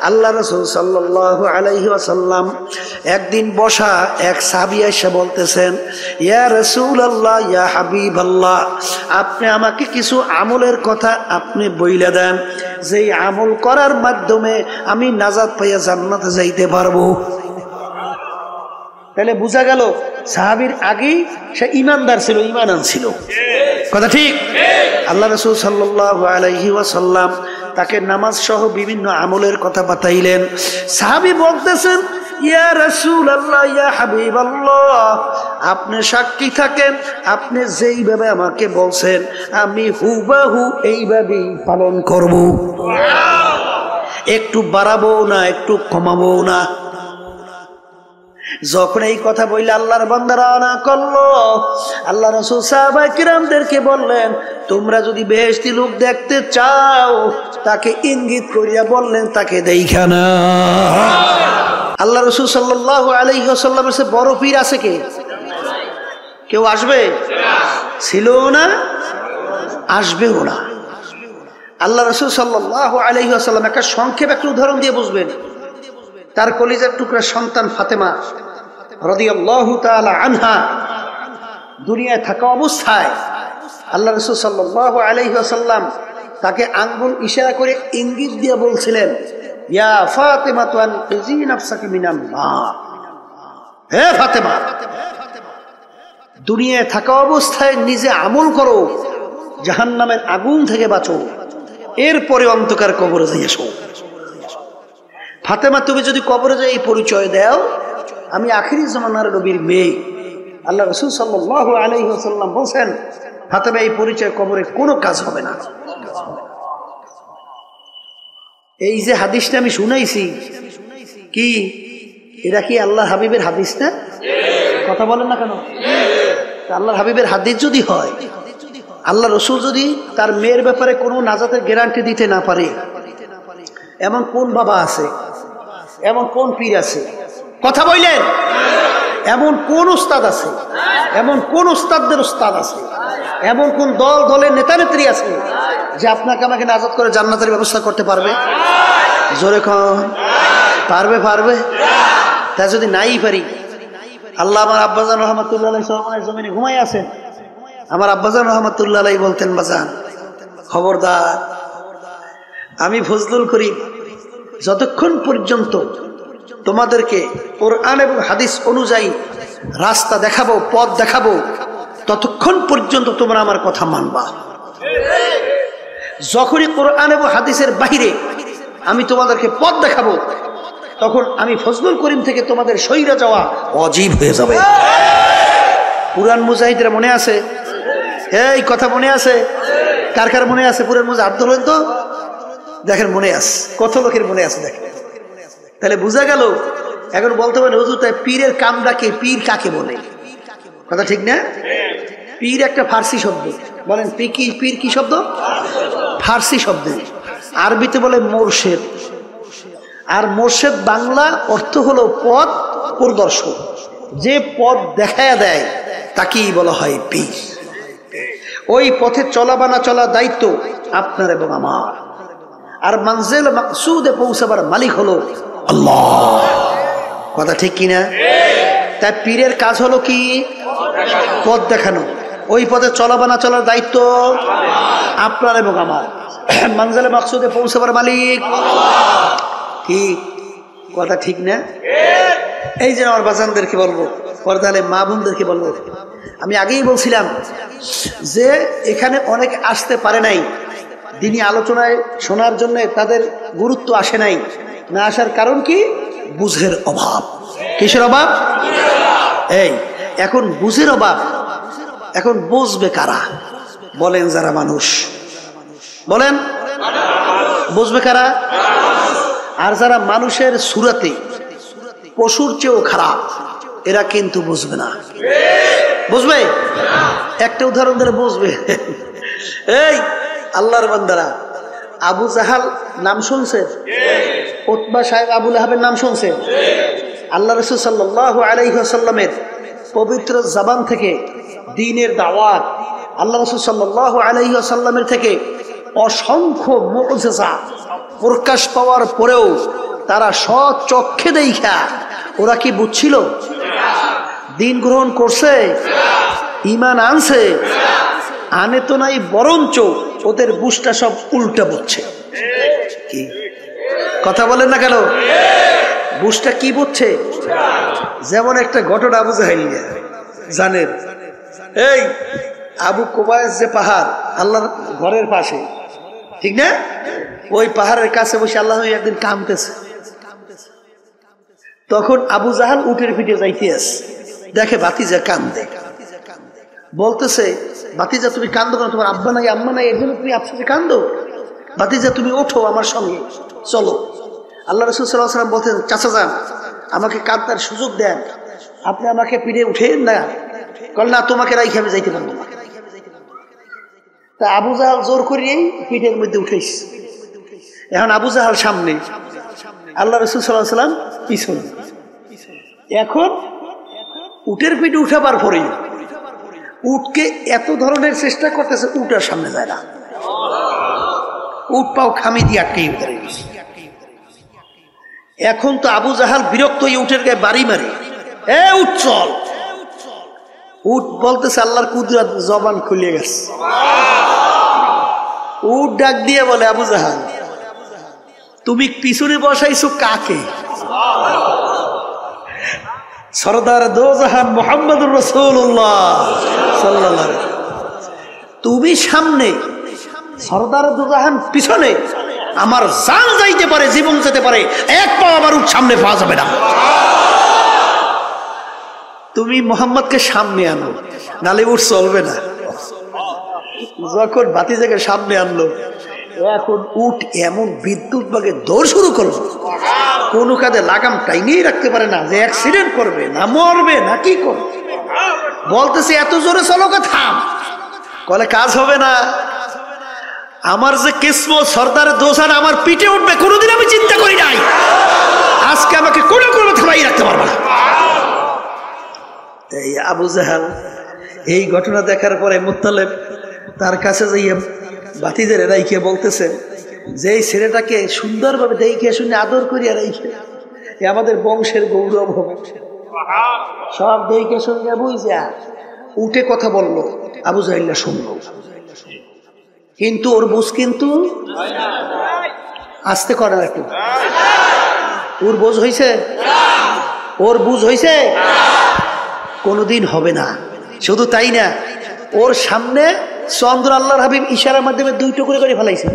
আল্লাহ রাসূল সাল্লাল্লাহু আলাইহি ওয়াসাল্লাম একদিন বসা এক সাহাবী এসে বলতেছেন, ইয়া রাসূলুল্লাহ, ইয়া হাবিবাল্লাহ, আপনি আমাকে কিছু আমলের কথা আপনি বইলা দেন, যেই আমল করার মাধ্যমে আমি নাজাত পাইয়া জান্নাতে যাইতে পারবো। তাহলে বোঝা গেল সাহাবীর আগেই সে ঈমানদার ছিল, ঈমান আনছিল। কথা ঠিক? আল্লাহ রাসূল সাল্লাল্লাহু আলাইহি ওয়াসাল্লাম তাকে নামাজ সহ বিভিন্ন আমলের কথা বাতাইলেন। সাহাবী বলতেছেন, ইয়া রাসূলুল্লাহ, ইয়া হাবিবাল্লাহ, আপনি সাক্ষী থাকেন, আপনি যেইভাবে আমাকে বলছেন আমি হুবাহু এইভাবেই পালন করব, একটু বাড়াবো না, একটু কমাবো না। যখন এই কথা বললে আল্লাহর বান্দারা না করলো, আল্লাহ রাসূল সাহাবায়ে কিরামদেরকে বললেন, তোমরা যদি বেহেশতি লোক দেখতে চাও তাকে ইঙ্গিত করিয়া বললেন তাকে দেইখা না। আল্লাহ রাসূল সাল্লাল্লাহু আলাইহি ওয়াসাল্লামের সে বড় পীর আছে কে? কেউ আসবে? ছিল না, আসবেও না। আল্লাহ রাসূল সাল্লাল্লাহু আলাইহি ওয়াসাল্লাম একটা সংক্ষেপ একটা উদাহরণ দিয়ে বুঝবেন। তার কলিজার টুকরা সন্তান ফাতেমা রাদিয়াল্লাহু তাআলা আনহা দুনিয়ায় থাকা অবস্থায় আল্লাহ রাসূল সাল্লাল্লাহু আলাইহি ওয়াসাল্লাম তাকে আঙ্গুল ইশারা করে ইঙ্গিত দিয়ে বলছিলেন, ইয়া ফাতেমা তুনকিজি নাফসাকি মিনান নার, হে ফাতেমা, দুনিয়ায় থাকা অবস্থায় নিজে আমল করো, জাহান্নামের আগুন থেকে বাঁচো, এরপরে অন্ধকার কবরে যাই এসো। ফাতেমা, তুমি যদি কবরে যাই এই পরিচয় দাও আমি আখিরি জামানার নবীর মেয়ে, আল্লাহ রাসূল সাল্লাল্লাহু আলাইহি ওয়াসাল্লাম বলেন, ফাতেমা এই পরিচয় কবরে কোনো কাজ হবে না। এই যে হাদিসটা আমি শুনাইছি, কি এটা কি আল্লাহ হাবিবের হাদিস না? কথা বলেন না কেন? আল্লাহর হাবিবের হাদিস যদি হয়, আল্লাহ রাসূল যদি তার মেয়ের ব্যাপারে কোনো নাজাতের গ্যারান্টি দিতে না পারে, এমন কোন বাবা আছে, এমন কোন পীর আছে? কথা বললেন? এমন কোন উস্তাদ আছে, এমন কোন উস্তাদদের উস্তাদ আছে, এমন কোন দলের নেতা নেত্রী আছে যে আপনাকে আমাকে নাজাত করে জান্নাতের ব্যবস্থা করতে পারবে? জোরে কোন পারবে? পারবে? তা যদি নাই পারি, আল্লাহ আমার আব্বাজান রহমাতুল্লাহ আলাইহি সরমানের জমিনে ঘুমাই আছেন, আমার আব্বাজান রহমাতুল্লাহ আলাইহি বলতেন, বাজান খবরদার, আমি ফজলুল করিম যতক্ষণ পর্যন্ত তোমাদেরকে কোরআন এবং হাদিস অনুযায়ী রাস্তা দেখাবো, পথ দেখাবো, ততক্ষণ পর্যন্ত তোমরা আমার কথা মানবা। যখনই কোরআন এবং হাদিসের বাহিরে আমি তোমাদেরকে পথ দেখাবো, তখন আমি ফজলুল করিম থেকে তোমাদের সইরা যাওয়া অজীব হয়ে যাবে। পুরান মুজাহিদরা মনে আছে? এই কথা মনে আছে? কার কার মনে আছে? পুরান মুজাহিদ হাত ধরবেন তো, দেখেন মনে আছে, কত লোকের মনে আছে দেখেন। তাহলে বোঝা গেল, এখন বলতে পারেন হুজুর তাই পীরের কামটা কি, পীর কাকে বলে? কথা ঠিক না? পীর একটা ফার্সি শব্দ, বলেন পীর কি শব্দ? ফার্সি শব্দ। আরবিতে বলে মোরশেদ, আর মোরশেদ বাংলা অর্থ হলো পথ প্রদর্শক। যে পথ দেখায়া দেয় তাকেই বলা হয় পীর। ওই পথে চলা বা না চলা দায়িত্ব আপনার এবং আমার। আর মানজিল মাকসুদে পৌঁছাবার মালিক হলো আল্লাহ। কথা ঠিক কিনা? তাই পীরের কাজ হলো কি? পথ দেখানো। ওই পথে চলা বা না চলার দায়িত্ব আপনার এবং আমার। মানজিল মাকসুদে পৌঁছাবার মালিক কি? কথা ঠিক না? এই যে আমার বাজানদেরকে বলবো, পর্দালে মা বোনদেরকে বলবো, আমি আগেই বলছিলাম যে এখানে অনেকে আসতে পারে নাই, দিনী আলোচনায় শোনার জন্য তাদের গুরুত্ব আসে নাই। না আসার কারণ কি? বুঝের অভাব। কিসের অভাব? এই এখন বুঝের অভাব। এখন বুঝবে কারা? বলেন যারা মানুষ, বলেন বুঝবে কারা? আর যারা মানুষের সুরাতে পশুর চেয়েও খারাপ, এরা কিন্তু বুঝবে না। বুঝবে? একটা উদাহরণ ধরে বুঝবে। এই আল্লাহর বান্দারা, আবু জাহাল নাম শুনছেন? উতবা সাহেব আবু লাহাবের নাম শুনছেন? আল্লাহ রাসূল সাল্লাল্লাহু আলাইহি ওয়াসাল্লামের পবিত্র জবান থেকে দ্বীনের দাওয়াত, আল্লাহ রাসূল সাল্লাল্লাহু আলাইহি ওয়াসাল্লামের থেকে অসংখ্য মুআজিজা প্রকাশ পাওয়ার পরেও তারা সৎ চক্ষে দেখা ওরা কি বুঝছিল? দিন গ্রহণ করছে, ঈমান আনছে? আনে তো নাই, বরঞ্চ ওদের বুঝটা সব উল্টা বুঝছে। কি কথা বলেন না কেন? বুঝটা কি বুঝছে? যেমন একটা ঘটনা আবু জাহেল জানেন, এই আবু কুবাইস যে পাহাড় আল্লাহর ঘরের পাশে, ঠিক না? ওই পাহাড়ের কাছে বসে আল্লাহ একদিন কাঁদতেছে। তখন আবু জাহাল উটের পিঠে যাইতে আসে, দেখে ভাতিজা কান্দে, বলতেছে ভাতিজা তুমি কান্দো কেন? তোমার আব্বা নাই আম্মা নাই, এগুলো তুমি আফসোসে কান্দো? ভাতিজা তুমি ওঠো আমার সঙ্গে চলো। আল্লাহ রাসূল সাল্লাল্লাহু আলাইহি ওয়াসাল্লাম বলতেন, চাচা যান আমাকে কাঁদার সুযোগ দেন, আপনি আমাকে পিঠে উঠেন না। কল না, তোমাকে রাইখে আমি যাইতে পারবো না। তা আবু জাহাল জোর করিয়ে পিঠের মধ্যে উঠেছে। এখন আবু জাহাল সামনে, আল্লাহ রাসূল সাল্লাল্লাহু আলাইহি ওয়াসাল্লাম পিছনে। এখন উটের পিঠে উঠাবার পরেই উটকে এত ধরনের চেষ্টা করতেছে, উট আর সামনে যায় না। উট পাও খামি দিয়ে আটকে উঠে গেছে। এখন তো আবু জাহাল বিরক্ত হয়ে উটের গায়ে বাড়ি মারে, এ উট চল। উট বলতেছে আল্লাহর কুদরত, জবান খুলে গেছে। উট ডাক দিয়ে বলে, আবু জাহাল তুমি পিছনে বসাইছো কাকে? সরদার দো জাহান মুহাম্মদুর রাসূলুল্লাহ সাল্লাল্লাহু আলাইহি ওয়াসাল্লাম, তুমি সামনে, সরদার দো জাহান পিছনে। আমার জান যাইতে পারে, জীবন যেতে পারে, এক পা আমার উঠ সামনে পাওয়া যাবে না। তুমি মুহাম্মদকে সামনে আনো, নালে উঠ চলবে না। যখন ভাতিজাকে সামনে আনলো, এখন উঠ এমন বিদ্যুৎ ভাগে দৌড় শুরু করলো, কোনো কাজে লাগাম টাইমেই রাখতে পারে না, যে অ্যাক্সিডেন্ট করবে না মরবে না কি করবে। বলতেছে এত জোরে চলো, থাম। বলে কাজ হবে না, আমার যে কিসমত সরদারের দোসান আমার পিঠে উঠবে কোনোদিন আমি চিন্তা করি নাই, আজকে আমাকে কোনো থামাই রাখতে পারবে না। এই আবু জাহাল এই ঘটনা দেখার পরে মুত্তালিব তার কাছে যাইয়ে ভাতিজারে রাইখে বলতেছে, যে এই ছেলেটাকে সুন্দরভাবে দেখে শুনে আদর করিয়া রাইখে, আমাদের বংশের গৌরব হবে। সব দেখে শুনে বুঝা উঠে কথা বললো, আবু জাহেল শুনলো, কিন্তু ওর বুঝ কিন্তু আস্তে করে না একটু। ওর বুঝ হয়েছে, ওর বুঝ হয়েছে, কোনোদিন হবে না। শুধু তাই না, ওর সামনে চন্দ্র আল্লাহর হাবিব ইশারার মাধ্যমে 2 টুকরো করে ফেলাইছে,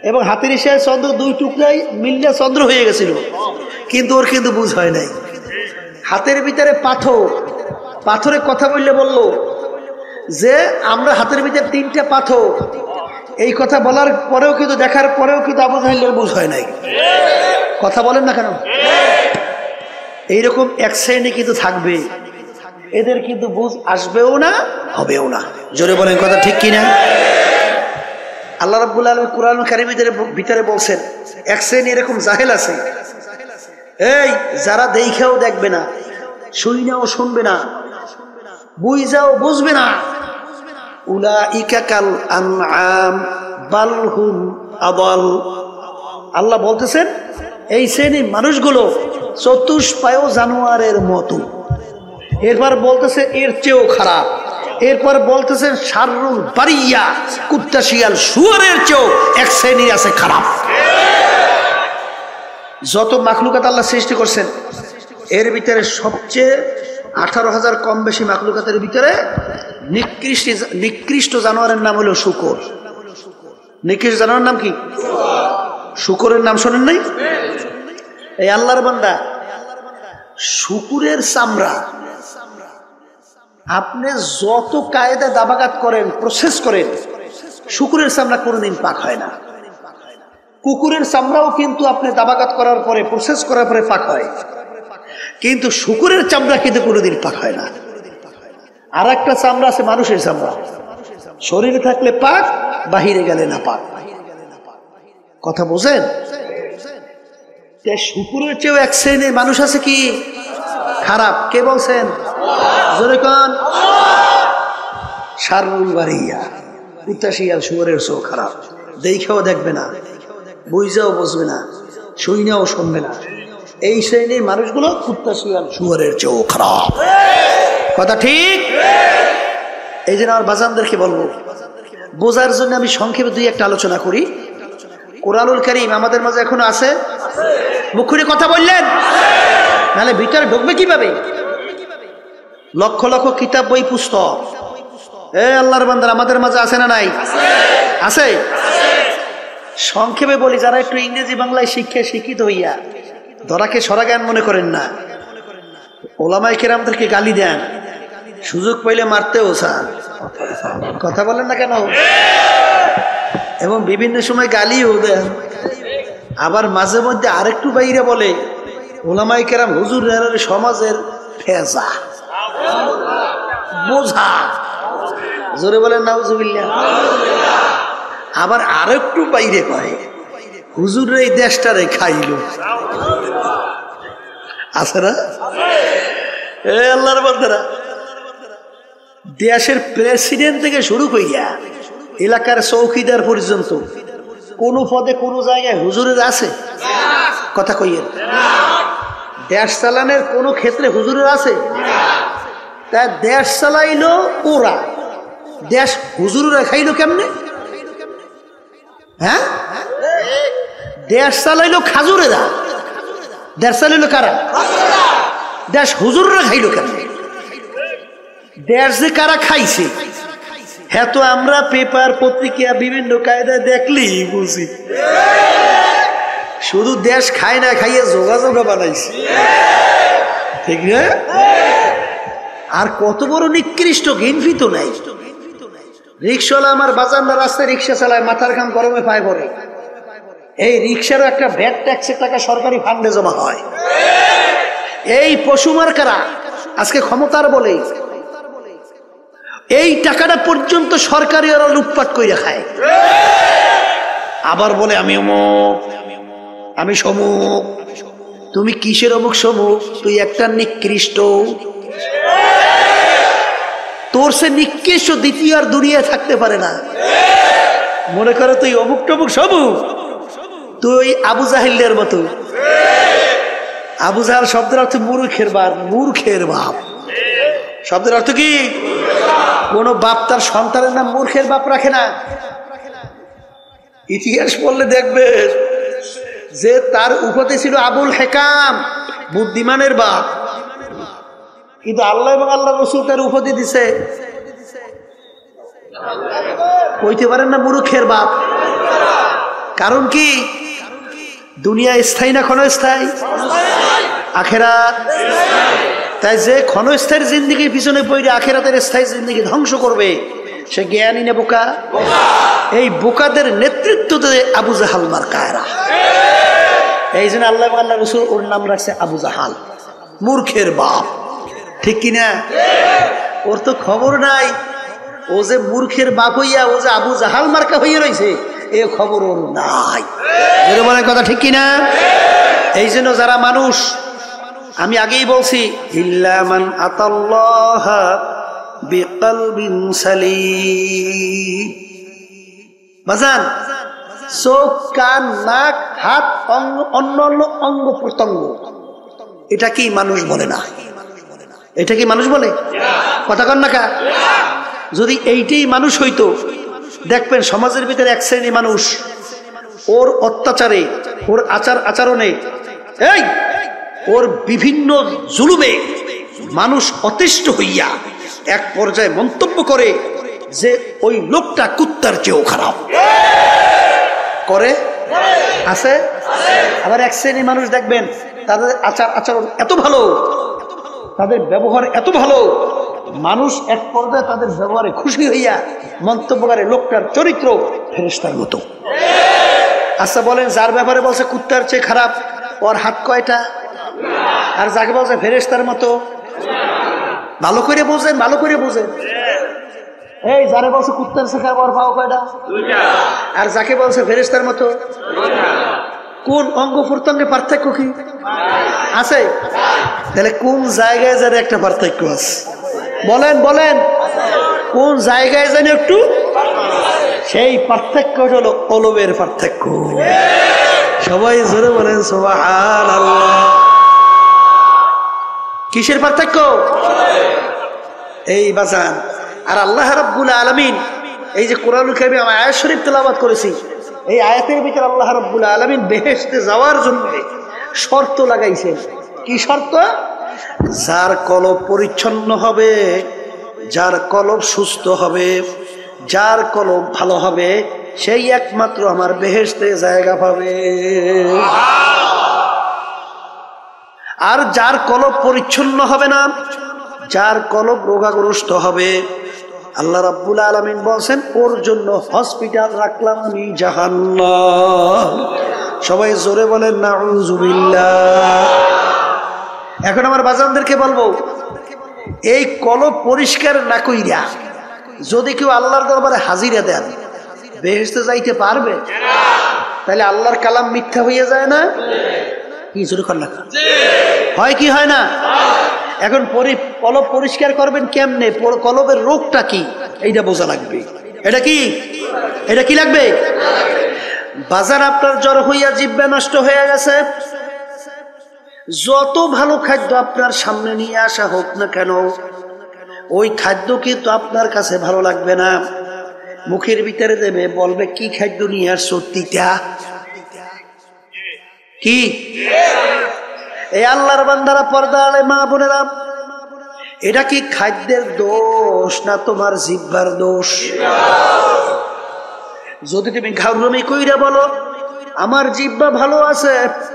এবং হাতের ইশারায় চন্দ্র 2 টুকরাই মিললে চন্দ্র হয়ে গেছিল, কিন্তু ওর কিন্তু বুঝ হয় নাই। হাতের ভিতরে পাথর, পাথরের কথা বললে বলল যে আমরা হাতের ভিতরে 3টা পাথর, এই কথা বলার পরেও কিন্তু, দেখার পরেও কিন্তু আবু জাহেলের বুঝ হয় নাই। কথা বলেন না কেন? এইরকম এক শ্রেণী কিন্তু থাকবে, এদের কিন্তু বুঝ আসবেও না, হবেও না। জোরে বলেন কথা ঠিক কিনা? আল্লাহ রাব্বুল আলামিন কুরআন কারীমের ভিতরে বলছেন, এক শ্রেণী এরকম জাহেল আছে, এই যারা দেখাও দেখবে না, শুইনাও শুনবে না, বুঝাও বুঝবে না, উলাইকা কাল আনআম বাল হুম আদাল। আল্লাহ বলতেছেন এই শ্রেণীর মানুষগুলো চতুষ্পায় জানোয়ারের মতো। এরপর বলতেছে এর চেয়েও খারাপ। এরপর বলতেছেন শাররুল বারিয়া, কুত্তা শিয়াল শুয়োরের চেয়েও এক শ্রেণী আছে খারাপ। যত মাখলুকাত আল্লাহ সৃষ্টি করছেন এর ভিতরে সবচেয়ে 18,000 কম বেশি মাখলুকাতের ভিতরে নিকৃষ্ট জানোয়ারের নাম হলো শূকর। নিকৃষ্ট জানোয়ারের নাম কি? শূকরের নাম শোনেন নাই? এই আল্লাহর বান্দা, শূকরের চামড়া আপনি যত কায়দা দাবাগাত করেন, প্রসেস করেন, শূকরের চামড়া কোনোদিন পাক হয় না। কুকুরের চামড়াও কিন্তু আপনি দাবাগাত করার পরে, প্রসেস করার পরে পাক হয়, কিন্তু শূকরের চামড়া কিন্তু কোনোদিন পাক হয় না। আর একটা চামড়া আছে মানুষের চামড়া, শরীরে থাকলে পাক, বাহিরে গেলে না পাক। কথা বোঝেন? শূকরের চেয়েও এক শ্রেণীর মানুষ আছে কি খারাপ। কে বলছেন? জোরে কোন? শাররুল বারিয়া, কুত্তা শিয়াল শুয়োরের চেয়েও খারাপ। দেখাও দেখবে না, বুঝাও বুঝবে না, শুইনাও শুনবে না। এই শ্রেণীর মানুষগুলো কুত্তা শুয়ারের চেয়েও খারাপ। কথা ঠিক? এই জন্য আমার বাজানদেরকে বলবো, বোঝার জন্য আমি সংক্ষেপে দুই একটা আলোচনা করি। কোরআনুল কারীম আমাদের মাঝে এখনো আছে? মুখ খুলে কথা বললেন, নাহলে ভিতরে ঢুকবে কিভাবে? লক্ষ লক্ষ কিতাব, বই, পুস্তক। আল্লাহর বান্দারা আমাদের মাঝে আছে না নাই? আছে। সংক্ষেপে বলি, যারা একটু ইংরেজি বাংলায় শিক্ষিত হইয়া ধরাকে সরা জ্ঞান মনে করেন না, ওলামায়ে কেরামদেরকে গালি দেন, সুযোগ পাইলে মারতেও চান। কথা বলেন না কেন? এবং বিভিন্ন সময় গালিও দেন। আবার মাঝে মধ্যে আরেকটু বাইরে বলে, ওলামায়ে কেরাম হুজুর সমাজের ফেজা বোঝা। জোরে বলেন নাউজুবিল্লাহ। আবার আরেকটু বাইরে কয়, হুজুরের এই দেশটারে খাইল। আছে না? আল্লাহর বান্দারা, দেশের প্রেসিডেন্ট থেকে শুরু করিয়া এলাকার চৌকিদার পর্যন্ত কোন পদে কোন জায়গায় হুজুরের আছে? কথা কইয়েন। দেশ চালানোর কোন ক্ষেত্রে হুজুরের আছে? তা দেশ চালাইলো ওরা, দেশ হুজুরেরা খাইলো কেমনে? হ্যাঁ, দেশ চালাইলো খাজুরেরা, দেশ চালাইলো কারা? দেশ হুজুররা খাইলো কেমনে? দেশ যে কারা খাইছে, হ্যাঁ তো আমরা পেপার পত্রিকা বিভিন্ন কায়দায় দেখলি বুঝি। শুধু দেশ খায় না, খাইয়ে যোগাযোগ বানাইছে, ঠিক না? আর কত বড় নিকৃষ্ট, ঘিনফিত নাই। রিক্সাওয়ালা আমার বাজানরা রাস্তায় রিক্সা চালায়, মাথার ঘাম গরমে পায় পড়ে। এই রিক্সারও একটা ভ্যাট ট্যাক্সের টাকা সরকারি ফান্ডে জমা হয়। এই পশুমার্কারা আজকে ক্ষমতার বলে এই টাকাটা পর্যন্ত সরকারি ওরা লুটপাট করে খায়। আবার বলে আমি অমুক, আমি সমুক। তুমি কিসের অমুক সমুক? তুই একটা নিকৃষ্ট। তোর সে নিকৃষ্ট দ্বিতীয় আর দুনিয়ায় থাকতে পারে না। মনে করো তুই অমুক টমুক সমুক, তুই আবু জাহিলের মতো। আবু জাহাল শব্দের অর্থ মূর্খের বাপ, মূর্খের বাপ শব্দের অর্থ কি? কোন বাপ তার সন্তানের নাম মূর্খের বাপ রাখে না। ইতিহাস পড়লে দেখবে যে তার উপাধি ছিল আবুল হেকাম, বুদ্ধিমানের বাপ। কিন্তু আল্লাহ এবং আল্লাহ রসুল তার উপাধি দিছে, কইতে পারেন না মূর্খের বাপ। কারণ কি? দুনিয়া স্থায়ী না ক্ষণস্থায়ী? আখেরাত। তাই যে ক্ষণস্থায়ী জিন্দেগির পিছনে পড়ে আখেরাতের স্থায়ী জিন্দেগি ধ্বংস করবে, সে জ্ঞানী না বোকা? এই বোকাদের নেতৃত্ব দেয় আবু জাহাল মার্কায়রা। এই জন্য আল্লাহ এবং আল্লাহ রসুল ওর নাম রাখছে আবু জাহাল, মূর্খের বাপ। ঠিক কিনা? ওর তো খবর নাই ও যে মূর্খের বাপ হইয়া ও যে আবু জাহাল মার্কা হইয়া রয়েছে, এ খবর ওর নাই। বলে কথা ঠিক কিনা? এই জন্য যারা মানুষ, আমি আগেই বলছি, ইল্লা মান আতাল্লাহ বিকলবিন সালিম। বাজান, চোখ, কান, নাক, হাত, অন্য অন্য অঙ্গ প্রত্যঙ্গ, এটা কি মানুষ বলে না? এটা কি মানুষ বলে? কথা কন না কা? যদি এইটাই মানুষ হইতো, দেখবেন সমাজের ভিতরে এক শ্রেণী মানুষ ওর অত্যাচারে, ওর আচার আচরণে, এই ওর বিভিন্ন জুলুমে মানুষ অতিষ্ঠ হইয়া এক পর্যায়ে মন্তব্য করে যে ওই লোকটা কুত্তার চেয়েও খারাপ। করে? আছে? আবার এক শ্রেণী মানুষ দেখবেন তাদের আচার আচরণ এত ভালো, তাদের ব্যবহার এত ভালো, মানুষ এক পর্যায়ে তাদের ব্যবহারে খুশি হইয়া মন্তব্য করে লোকটার চরিত্র ফেরেশতার মতো। আচ্ছা বলেন, যার ব্যাপারে বলছে কুত্তার চেয়ে খারাপ, ওর হাত কয়টা? আর যাকে বলছে ফেরেশতার মতো, ভালো করে বোঝেন, ভালো করে বোঝেন। এই যারে বলছে কুত্তার চেয়ে খারাপ, ওর পাও কয়টা? আর যাকে বলছে ফেরেশতার মতো, কোন অঙ্গ প্রত্যঙ্গে পার্থক্য কি আছে? তাহলে কোন জায়গায় যেন একটা পার্থক্য আছে? বলেন বলেন, কোন জায়গায় যেন একটু? সেই পার্থক্য হলো কলবের পার্থক্য। সবাই জোরে বলেন সুবহানাল্লাহ। কিসের পার্থক্য? এই বাজান। আর আল্লাহ রাব্বুল আলামিন এই যে কোরআনুল কারীমে আমি আয়াত শরীফ তেলাওয়াত করেছি, এই আয়াতের ভিতরে আল্লাহ রাব্বুল আলামিন বেহেশতে যাওয়ার জন্য শর্ত লাগাইছেন। কি শর্ত? যার কলব পরিচ্ছন্ন হবে, যার কলব সুস্থ হবে, যার কলব ভালো হবে, সেই একমাত্র আমার বেহেশতে জায়গা পাবে। আর যার কলব পরিচ্ছন্ন হবে না, যার কলব রোগাগ্রস্ত হবে, আল্লাহ রাব্বুল আলামিন বলছেন ওর জন্য হসপিটাল রাখলাম আমি জাহান্নাম। সবাই জোরে বলেন নাউযুবিল্লাহ। এখন আমার বাজানদেরকে বলবো, এই কলব পরিষ্কার না কইরা যদি কেউ আল্লাহর দরবারে হাজিরা দেন, বেহেশতে যাইতে পারবে? তাহলে আল্লাহর কালাম মিথ্যা হয়ে যায় না? কি জোরে কর না? হয় কি হয় না? এখন কলব পরিষ্কার করবেন কেমনে? কলবের রোগটা কি এইটা বোঝা লাগবে। এটা কি? এটা কি লাগবে? বাজার আপনার জ্বর হইয়া জিহ্বা নষ্ট হয়ে গেছে, যত ভালো খাদ্য আপনার সামনে নিয়ে আসা হোক না কেন, ওই খাদ্য কিন্তু আপনার কাছে ভালো লাগবে না। মুখের ভিতরে দেবে, বলবে কি খাদ্য নিয়ে আসছো? তিতা। কি? এই আল্লাহর বান্দারা, পর্দা আলে মা বোনেরা, এটা কি খাদ্যের দোষ না তোমার জিহ্বার দোষ? যদি তুমি ঘাউরমি কইরা বলো আমার জিহ্বা ভালো আছে,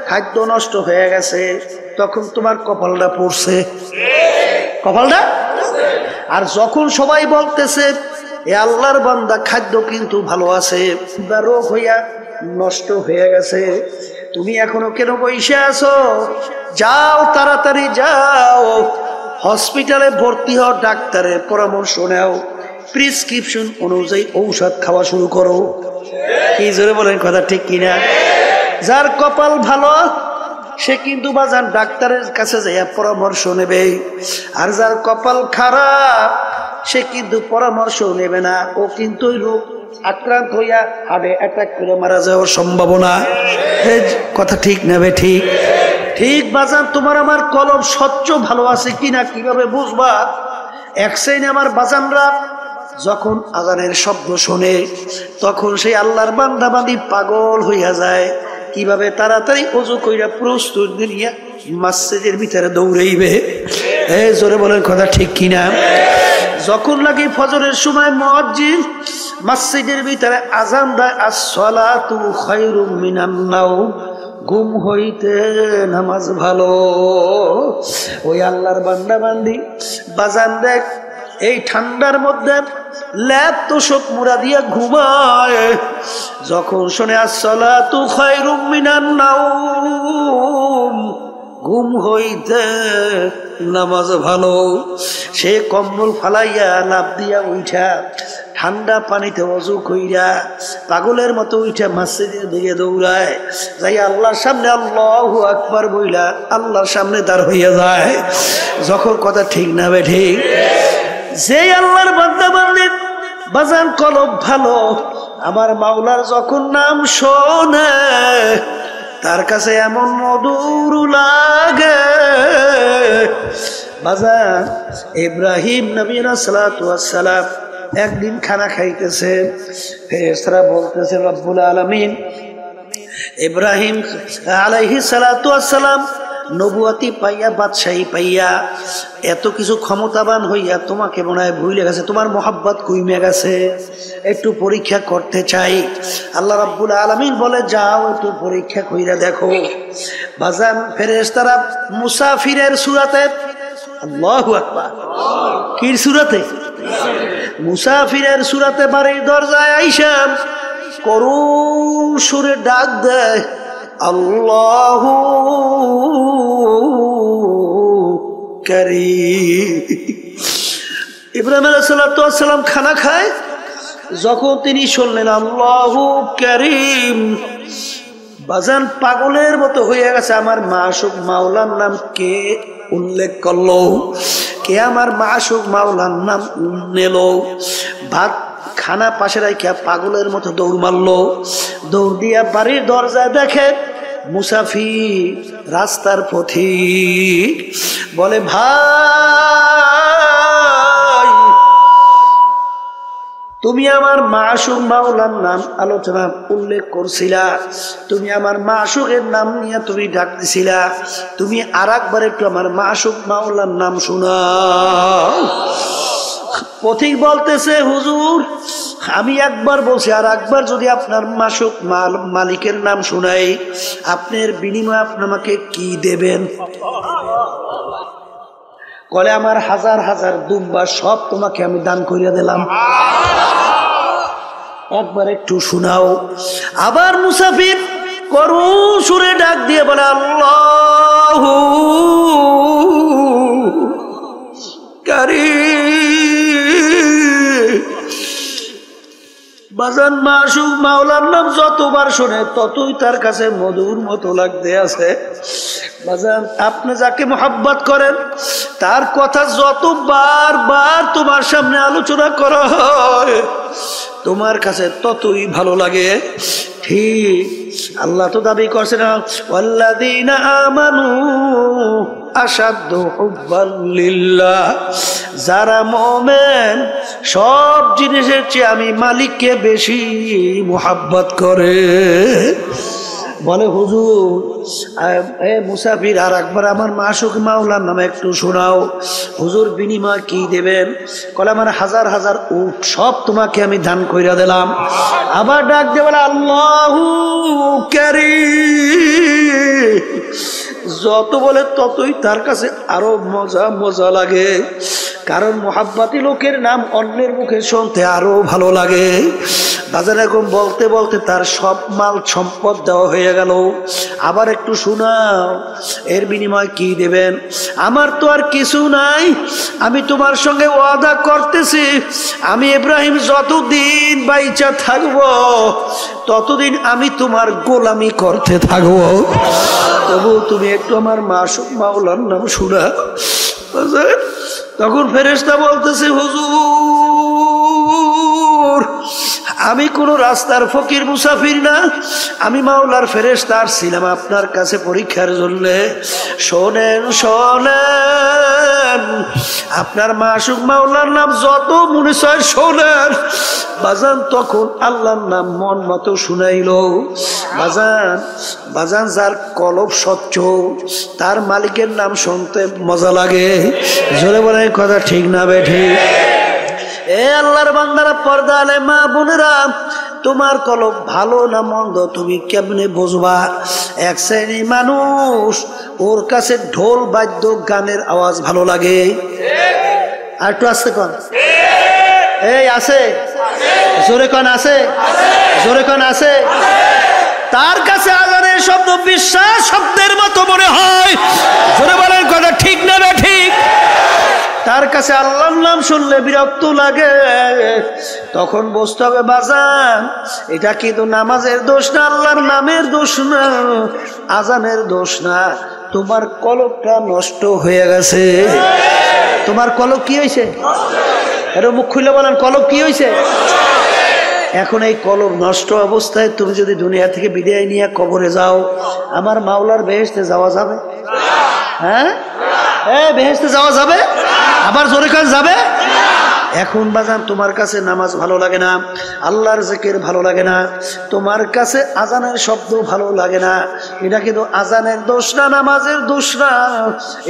খাদ্য নষ্ট হয়ে গেছে, তখন তোমার কপালটা পড়ছে। কপালটা। আর যখন সবাই বলতেছে এ আল্লাহর বান্দা খাদ্য কিন্তু ভালো আছে, বা রোগ হইয়া নষ্ট হয়ে গেছে, তুমি এখনো কেন বসে আছো? যাও, তাড়াতাড়ি যাও, হসপিটালে ভর্তি হও, ডাক্তারের পরামর্শ নাও, প্রেসক্রিপশন অনুযায়ী ঔষধ খাওয়া শুরু করো। কি জোরে বলেন কথা ঠিক কিনা? যার কপাল ভালো সে কিন্তু বাজান ডাক্তারের কাছে যাইয়া পরামর্শ নেবে, আর যার কপাল খারাপ সে কিন্তু পরামর্শ নেবে না। ও কিন্তু ওই রোগ আক্রান্ত হইয়া হার্টে অ্যাটাক করে মারা যাওয়ার সম্ভাবনা। কথা ঠিক নেবে? ঠিক ঠিক বাজান। তোমার আমার কলব স্বচ্ছ ভালো আছে কিনা কিভাবে বুঝবা? এক শ্রেণী আমার বাজানরা যখন আজানের শব্দ শোনে, তখন সেই আল্লাহর বান্দা বান্দি পাগল হইয়া যায়। কিভাবে তাড়াতাড়ি ওযু কইরা প্রস্তুতি নিয়া মসজিদের ভিতরে দৌড়াইবে। জোরে বলেন কথা ঠিক কিনা? যখন লাগে ফজরের সময় মুয়াজ্জিন মসজিদের ভিতরে আজান দেয়, as-সালাতু খায়রুম মিনান নাওম, ঘুম হইতে নামাজ ভালো। ওই আল্লাহর বান্দা বান্দি বাজান দেখ এই ঠান্ডার মধ্যে ল্যাপ তোষক মুড়া দিয়া ঘুমায়, যখন শোনে as-সালাতু খায়রুম মিনান নাওম, ঘুম হইতে নামাজ ভালো, সে কম্বল ফালাইয়া লাফ দিয়া উঠা ঠান্ডা পানিতে ওযু কইরা পাগলের মতো উঠা মসজিদের দিকে দৌড়ায়, যাই আল্লাহর সামনে আল্লাহু আকবার বইলা আল্লাহর সামনে দাঁড় হইয়া যায়। যখন কথা ঠিক না বে ঠিক? যে আল্লাহর বান্দা বান্দি বাজান কলব ভালো, আমার মাওলার যখন নাম শোনে তার কাছে এমন মধুর লাগে। বাজান ইব্রাহিম নবী সালাতু ওয়াস সালাম একদিন খানা খাইতেছে, ফেরেশতারা বলতেছে রব্বুল আলামিন ইব্রাহিম আলাইহিস সালাতু ওয়াস সালাম নবুয়াতি পাইয়া, বাদশাহী পাইয়া, এত কিছু ক্ষমতাবান হইয়া তোমাকে মনে হয় ভুলে গেছে, তোমার মোহাব্বত কইমে গেছে, একটু পরীক্ষা করতে চাই। আল্লাহ রাব্বুল আলামিন বলে যাও একটু পরীক্ষা কইরা দেখো। বাজান ফেরেশতারা মুসাফিরের সূরাতে, আল্লাহু আকবার, কি সূরাতে? মুসাফিরের সূরাতে বাড়ির দরজায় আইসা করুণ সুরে ডাক দেয়, আল্লাহু কারীম। ইব্রাহিম আলাইহিস সালাম খানা খায়, যখন তিনি শুনলেন আল্লাহু কারীম, বাজান পাগলের মতো হয়ে গেছে। আমার মাশুক মাওলার নাম কে উল্লেখ করলো, কে আমার মাশুক মাওলার নাম নিল। ভাত খানা পাশে রাখিয়া পাগলের মতো দৌড় মারলো, দৌড় দিয়া বাড়ির দরজায় দেখে মুসাফির রাস্তার পথিক বলে ভাই তুমি আমার মাশুক মাওলার নাম আলোচনা উল্লেখ করছিলা, তুমি আমার মাশুকের নাম নিয়ে তুমি ডাক দিছিলা, তুমি আরেকবার একটু আমার মাশুক মাওলার নাম শোনাও। পথিক বলতেছে হুজুর আমি একবার বলছি, আর একবার যদি আপনার মাশুক মালিকের নাম শোনাই আপনার বিনিময়ে আপনি আমাকে কি দেবেন? বলে আমার হাজার হাজার দুম্বা সব তোমাকে আমি দান করিয়া দিলাম, একবার একটু শোনাও। আবার মুসাফির করুণ সুরে ডাক দিয়ে বলে আল্লাহু কারীম। বাজান মাশুক মাওলার নাম যতবার শুনে ততই তার কাছে মধুর মতো লাগতে আছে। বাজান আপনি যাকে মোহাব্বত করেন তার কথা যত বারবার তোমার সামনে আলোচনা করা হয় তোমার কাছে ততই ভালো লাগে। ঠিক আল্লাহ তো দাবি করছে না ওয়াল্লাযীনা আমানু আশাদ্দু হুব্বান লিল্লাহ, যারা মুমিন সব জিনিসের চেয়ে আমি মালিককে বেশি মোহাব্বত করে। বলে হুজুর এ মুসাফির আর একবার আমার মাশুক মাওলার নামে একটু শোনাও। হুজুর বিনিময় কি দেবেন? বলে আমার হাজার হাজার উট সব তোমাকে আমি দান কইরা দিলাম। আবার ডাক দিয়ে বলে আল্লাহু কারীম। যত বলে ততই তার কাছে আরো মজা মজা লাগে, কারণ মোহাব্বতি লোকের নাম অন্যের মুখে শুনতে আরো ভালো লাগে। বাজার এরকম বলতে বলতে তার সব মাল সম্পদ দেওয়া হয়ে গেল। আবার একটু শোনাও এর বিনিময় কি দেবেন? আমার তো আর কিছু নাই, আমি তোমার সঙ্গে ওয়াদা করতেছি আমি ইব্রাহিম যতদিন বাইচা থাকবো ততদিন আমি তোমার গোলামি করতে থাকবো। তবু তুমি একটু আমার মাশুক মাওলার নাম শোনা। তখন ফেরেশতা বলতেছে হুজুর আমি কোন রাস্তার ফকির মুসাফির না, আমি মাওলার ফেরেশতা ছিলাম আপনার কাছে পরীক্ষার জন্য। শোনেন শোনেন আপনার মাশুক মাওলার নাম যত মনে চায় শোনেন। বাজান তখন আল্লাহর নাম মন মতো শুনাইল। বাজান বাজান যার কলব স্বচ্ছ তার মালিকের নাম শুনতে মজা লাগে। জোরে বলে কথা ঠিক না বেঠি? এ আল্লাহর বান্দারা, পর্দা আলে মা বোনেরা, তোমার কলব ভালো না মন্দ তুমি কেমনে বুঝবা? এক শ্রেণী মানুষ ওর কাছে ঢোল বাদ্য গানের আওয়াজ ভালো লাগে। আর একটু আসতে কন এই আছে জোরে কন আছে জোরে কন আছে। তার কাছে আজানের শব্দ বিশ্বাস শব্দের মতো মনে হয়। জোরে বলেন কথা ঠিক না ঠিক? তার কাছে আল্লাহর নাম শুনলে বিরক্ত লাগে। তখন বুঝতে হবে বাজান এটা কিন্তু নামাজের দোষ না, আল্লাহর নামের দোষ না, আজানের দোষ না, তোমার কলবটা নষ্ট হয়ে গেছে। তোমার কলব কি হয়েছে? এটা মুখ খুলে বলেন কলব কি হয়েছে? এখন এই কলব নষ্ট অবস্থায় তুমি যদি দুনিয়া থেকে বিদায় নিয়ে কবরে যাও আমার মাওলার বেহেশতে যাওয়া যাবে? হ্যাঁ বেহেশতে যাওয়া যাবে? আবার জোরে কাজ যাবে? এখন বাজান তোমার কাছে নামাজ ভালো লাগে না, আল্লাহর জিকির ভালো লাগে না, তোমার কাছে আজানের শব্দ ভালো লাগে না, এটা কিন্তু আজানের দোষ না, নামাজের দোষ না,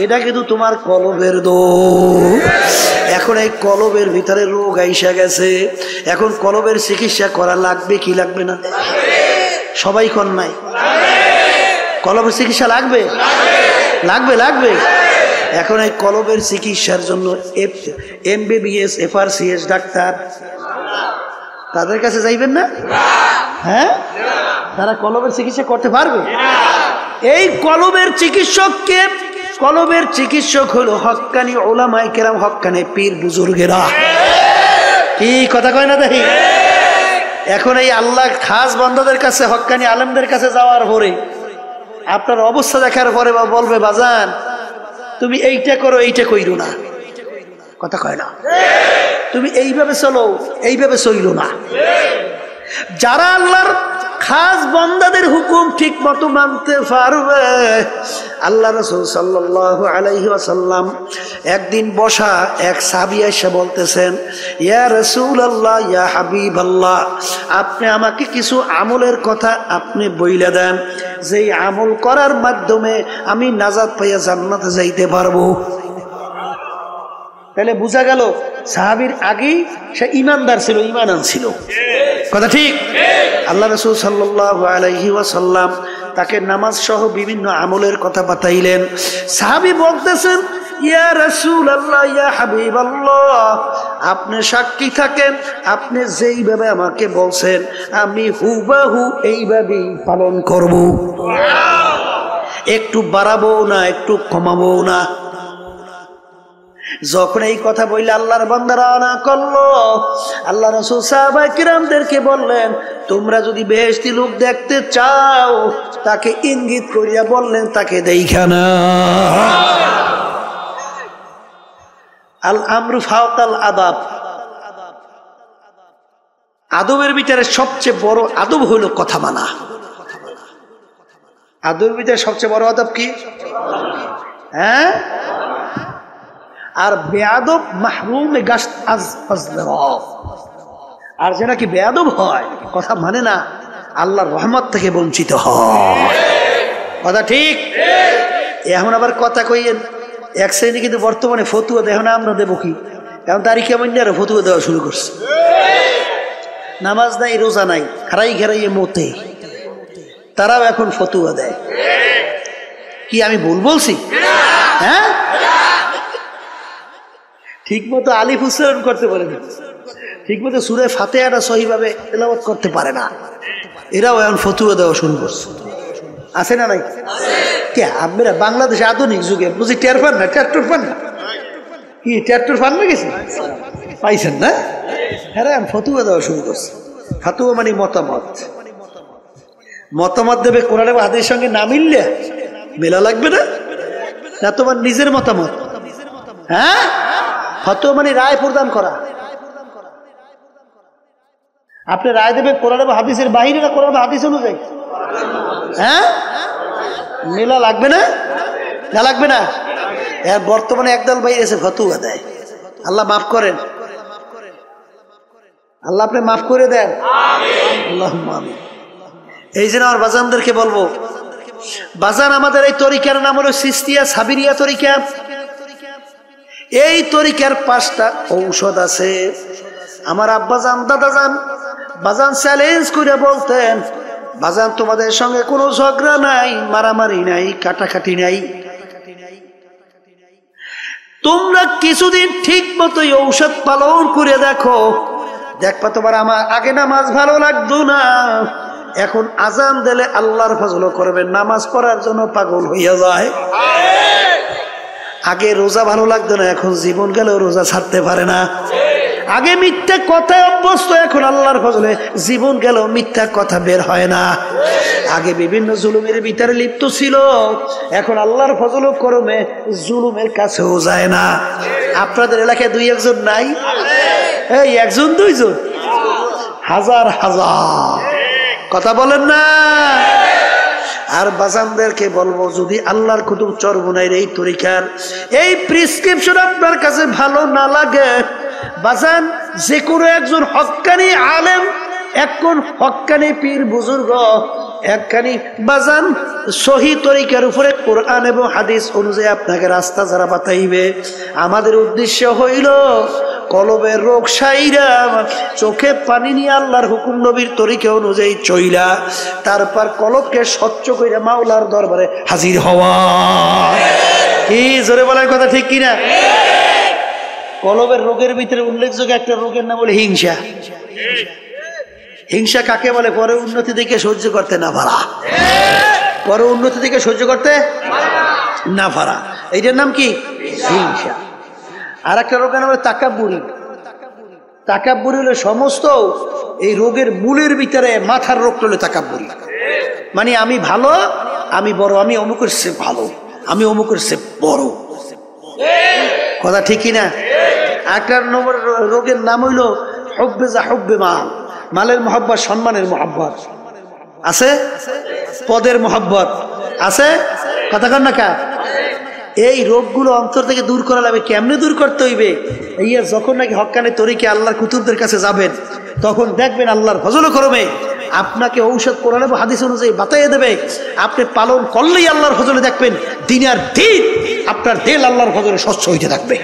এটা কিন্তু তোমার কলবের দোষ। এখন এই কলবের ভিতরে রোগ আইসা গেছে। এখন কলবের চিকিৎসা করা লাগবে কি লাগবে না? সবাই কন নাই কলবের চিকিৎসা লাগবে লাগবে লাগবে। এখন এই কলবের চিকিৎসার জন্য MBBS FRCS ডাক্তার তাদের কাছে যাইবেন না? হ্যাঁ তারা কলবের চিকিৎসা করতে পারবে? এই কলবের চিকিৎসককে, কলবের চিকিৎসক হলো হক্কানি উলামায়ে কেরাম, হক্কানি পীর বুজুর্গেরা। কি কথা কয় না দেখি? এখন এই আল্লাহ খাস বান্দাদের কাছে, হক্কানি আলেমদের কাছে যাওয়ার পরে আপনার অবস্থা দেখার পরে বলবে বাজান তুমি এইটা করো এইটা কইরো না, কথা কয় না, তুমি এইভাবে চলো এইভাবে চইলো না। যারা আল্লাহর খাস বান্দাদের হুকুম ঠিক মতো মানতে পারবে। আল্লাহ রাসূল সাল্লাল্লাহু আলাইহি ওয়াসাল্লাম একদিন বসা এক সাহাবী এসে বলতেছেন, ইয়া রাসূলুল্লাহ, ইয়া হাবিবাল্লাহ, আপনি আমাকে কিছু আমলের কথা আপনি বইলা দেন, যেই আমল করার মাধ্যমে আমি নাজাত পাইয়া জান্নাতে যাইতে পারবো। তাহলে বোঝা গেল সাহাবীর আগেই সে ঈমানদার ছিল, ঈমান আনছিল। কথা ঠিক? আল্লাহ রাসূল সাল্লাল্লাহু আলাইহি ওয়াসাল্লাম তাকে নামাজ সহ বিভিন্ন আমলের কথা বাতাইলেন। সাহাবী বলতেছেন, ইয়া রাসূলুল্লাহ, ইয়া হাবিবাল্লাহ, আপনি সাক্ষী থাকেন, আপনি যেইভাবে আমাকে বলছেন আমি হুবাহু এইভাবেই পালন করব, একটু বাড়াবো না, একটু কমাবো না। যখন এই কথা বললে আল্লাহর বান্দারা না করলো, আল্লাহ রাসূল সাহাবায়ে কিরামদেরকে বললেন, তোমরা যদি বেহেশতি লোক দেখতে চাও তাকে ইঙ্গিত করিয়া বললেন তাকে দেইখা না। আল আমরু ফাওকাল আদাব, আদবের ভিতরে সবচেয়ে বড় আদব হলো কথা মানা। আদবের ভিতরে সবচেয়ে বড় আদব কি? হ্যাঁ? আর বেয়াদব মাহরুমে গাশত আজ ফাজলাহ, আর যে নাকি বেয়াদব হয়, কথা মানে না, আল্লাহর রহমত থেকে বঞ্চিত হয়। কথা ঠিক? এখন আবার কথা কইয়েন এক শ্রেণী কিন্তু বর্তমানে ফতুয়া দেহ না, আমরা দেবো কি? এখন তারিখ কেমন আরো ফতুয়া দেওয়া শুরু করছে। নামাজ নাই, রোজা নাই, খারাই ঘেরাইয়ে মতে, তারাও এখন ফতুয়া দেয়। কি আমি ভুল বলছি? হ্যাঁ, ঠিক মতো আলিফ উচ্চারণ করতে পারে না, ঠিক মতো সূরা ফাতিহাটা সহিভাবে তেলাওয়াত করতে পারে না, এরাও এখন ফতুয়া দেওয়া শুরু করছে। আছে না নাই? কে আপনারা বাংলাদেশে আধুনিক যুগে বুঝি টের পান না? ট্রাক্টর পান না? কি ট্রাক্টর পান না? গেছে পাইছেন না? হ্যাঁ, ফতুয়া দেওয়া শুরু করছে। ফতুয়া মানে মতামত। মতামত দেবে কোরআন এবং হাদিসের সঙ্গে না মিললে মেলা লাগবে না, না তোমার নিজের মতামত। হ্যাঁ, ফতোয়া মানে রায় প্রদান করা। আপনি রায় দেবেন কোরআন এবং হাদিসের বাইরে না কোরআন এবং হাদিস অনুযায়ী? হ্যাঁ, মেলা লাগবে না? না লাগবে না? বর্তমানে একদল ভাই এসে ফতোয়া দেয়। আল্লাহ মাফ করেন, আল্লাহ আপনি মাফ করে দেন। আল্লাহুম্মা আমিন। এই জন্য আমার বাজানদেরকে বলবো, বাজান আমাদের এই তরিকার নাম হলো চিশতিয়া সাবিরিয়া তরিকা। এই তরিকার 5টা ঔষধ আছে। আমার আব্বাজান দাদাজান বাজান চ্যালেঞ্জ করে বলতেন, বাজান তোমাদের সঙ্গে কোনো ঝগড়া নাই, মারামারি নাই, কাটাকাটি নাই, তোমরা কিছুদিন ঠিক মতো ঔষধ পালন করে দেখো, দেখবা তোমার আমার আগে নামাজ ভালো লাগতো না, এখন আজান দিলে আল্লাহর ফজল করবে, নামাজ পড়ার জন্য পাগল হইয়া যায়। আগে রোজা ভালো লাগতো না, এখন জীবন গেলেও রোজা ছাড়তে পারে না। আগে মিথ্যা কথায় অভ্যস্ত, এখন আল্লাহর ফজলে জীবন গেলেও মিথ্যা কথা বের হয় না। আগে বিভিন্ন জুলুমের ভিতরে লিপ্ত ছিল, এখন আল্লাহর ফজল করমে জুলুমের কাছেও যায় না। আপনাদের এলাকায় 2-1 নাই? এই 1 2 হাজার হাজার, কথা বলেন না? আর বাজানদেরকে বলবো, যদি আল্লাহর কুতুব চরমুনাইর এই তরিকার এই প্রেসক্রিপশন আপনার কাছে ভালো না লাগে, বাজান যে কোনো একজন হক্কানি আলেম, একজন হক্কানি পীর বুজুর্গ, একখানি বাজান সহি তরিকার উপরে কোরআন এবং হাদিস অনুযায়ী আপনাকে রাস্তা যারা বাতাইবে। আমাদের উদ্দেশ্য হইল কলবের রোগ সাইরা, চোখে পানি নিয়ে আল্লাহর হুকুম নবীর তরিকা অনুযায়ী চইলা, তারপর কলবকে স্বচ্ছ কইরা মাওলার দরবারে হাজির হওয়া। কি জোরে বলার কথা ঠিক কিনা? কলবের রোগের ভিতরে উল্লেখযোগ্য একটা রোগের নাম বলে হিংসা। হিংসা কাকে বলে? পরে উন্নতি দিকে সহ্য করতে না পারা, পরে উন্নতি দিকে সহ্য করতে না পারা, এইটার নাম কি? হিংসা। আর একটা রোগের নাম হলো তাকাব্বুরি। তাকাব্বুরি হলো সমস্ত এই রোগের মূলের ভিতরে মাথার রোগ হলো তাকাব্বুরি। মানে আমি ভালো, আমি বড়, আমি অমুকের চেয়ে ভালো, আমি অমুকের চেয়ে বড়। কথা ঠিক কিনা? একটা নম্বর রোগের নাম হইল হুব্বে যা হুব্বে মাল, মালের মহব্বত, সম্মানের মহব্বত। আছে? পদের মোহাব্বত আছে? কথা কন না কা? এই রোগগুলো অন্তর থেকে দূর করা লাগবে। কেমনে দূর করতে হইবে? এই যখন নাকি হক্কানে তরিকে আল্লাহর কুতুবদের কাছে যাবেন, তখন দেখবেন আল্লাহর ফজল করমে আপনাকে ঔষধ কোরআন এবং হাদিস অনুযায়ী বাতাইয়ে দেবে। আপনি পালন করলেই আল্লাহর ফজলে দেখবেন দিন আর দিন আপনার দিল আল্লাহর ফজলে স্বচ্ছ হইতে থাকবে।